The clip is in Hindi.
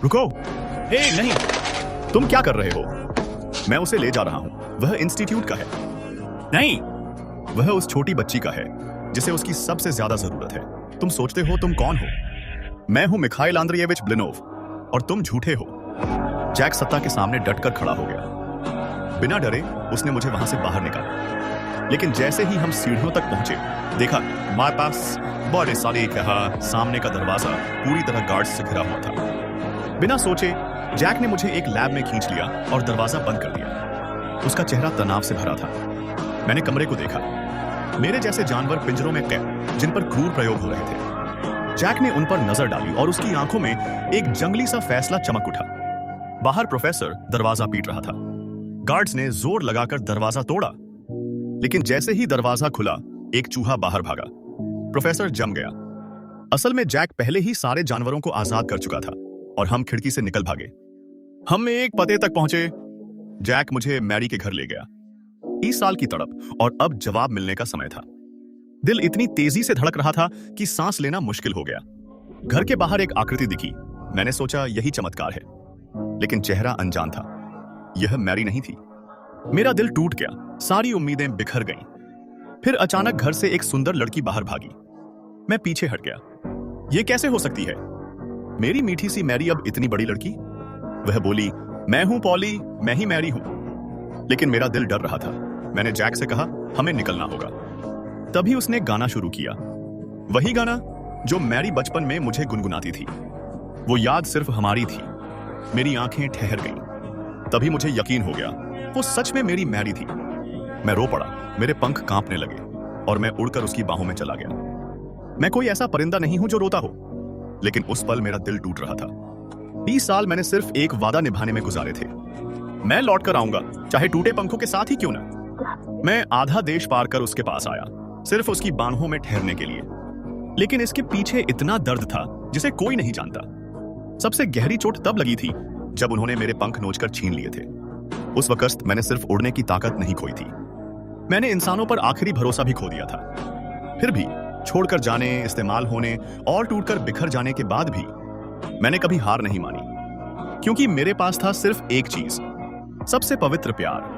रुको, हे नहीं। तुम क्या कर रहे हो? मैं उसे ले जा रहा हूं। वह इंस्टीट्यूट का है। नहीं। वह उस छोटी बच्ची का है जिसे उसकी सबसे ज्यादा जरूरत है। तुम सोचते हो तुम कौन हो? मैं हूं मिखाइल आंद्रेयेविच ब्लिनोव और तुम झूठे हो। जैक सत्ता के सामने डटकर खड़ा हो गया। बिना डरे उसने मुझे वहां से बाहर निकाला, लेकिन जैसे ही हम सीढ़ियों तक पहुंचे, देखा हमारे पास बड़े सारे सामने का दरवाजा पूरी तरह गार्ड्स से घिरा हुआ था। बिना सोचे जैक ने मुझे एक लैब में खींच लिया और दरवाजा बंद कर दिया। उसका चेहरा तनाव से भरा था। मैंने कमरे को देखा। मेरे जैसे जानवर पिंजरों में कैद, जिन पर क्रूर प्रयोग हो रहे थे। जैक ने उन पर नजर डाली और उसकी आंखों में एक जंगली सा फैसला चमक उठा। बाहर प्रोफेसर दरवाजा पीट रहा था। गार्ड्स ने जोर लगाकर दरवाजा तोड़ा, लेकिन जैसे ही दरवाजा खुला, एक चूहा बाहर भागा। प्रोफेसर जम गया। असल में जैक पहले ही सारे जानवरों को आजाद कर चुका था और हम खिड़की से निकल भागे। हम एक पते तक पहुंचे। जैक मुझे मैरी के घर ले गया। 30 साल की तड़प और अब जवाब मिलने का समय था। दिल इतनी तेजी से धड़क रहा था कि सांस लेना मुश्किल हो गया। घर के बाहर एक आकृति दिखी। मैंने सोचा यही चमत्कार है, लेकिन चेहरा अनजान था। यह मैरी नहीं थी। मेरा दिल टूट गया। सारी उम्मीदें बिखर गईं। फिर अचानक घर से एक सुंदर लड़की बाहर भागी। मैं पीछे हट गया। यह कैसे हो सकती है? मेरी मीठी सी मैरी अब इतनी बड़ी लड़की? वह बोली, मैं हूं पॉली, मैं ही मैरी हूं। लेकिन मेरा दिल डर रहा था। मैंने जैक से कहा, हमें निकलना होगा। तभी उसने गाना शुरू किया, वही गाना जो मैरी बचपन में मुझे गुनगुनाती थी। वो याद सिर्फ हमारी थी। मेरी आंखें ठहर गईं। तभी मुझे यकीन हो गया, वो सच में मेरी मैरी थी। मैं रो पड़ा। मेरे पंख कांपने लगे और मैं उड़कर उसकी बाहों में चला गया। मैं कोई ऐसा परिंदा नहीं हूं जो रोता हो, लेकिन उस पल मेरा दिल टूट रहा था। 30 साल मैंने सिर्फ एक वादा निभाने में गुजारे थे। मैं लौट कर आऊंगा, चाहे टूटे पंखों के साथ ही क्यों ना। मैं आधा देश पार कर उसके पास आया, सिर्फ उसकी बाहों में ठहरने के लिए। लेकिन इसके पीछे इतना दर्द था जिसे कोई नहीं जानता। सबसे गहरी चोट तब लगी थी जब उन्होंने मेरे पंख नोचकर छीन लिए थे। उस वक्त मैंने सिर्फ उड़ने की ताकत नहीं खोई थी, मैंने इंसानों पर आखिरी भरोसा भी खो दिया था। फिर भी छोड़कर जाने, इस्तेमाल होने और टूटकर बिखर जाने के बाद भी मैंने कभी हार नहीं मानी, क्योंकि मेरे पास था सिर्फ एक चीज, सबसे पवित्र प्यार।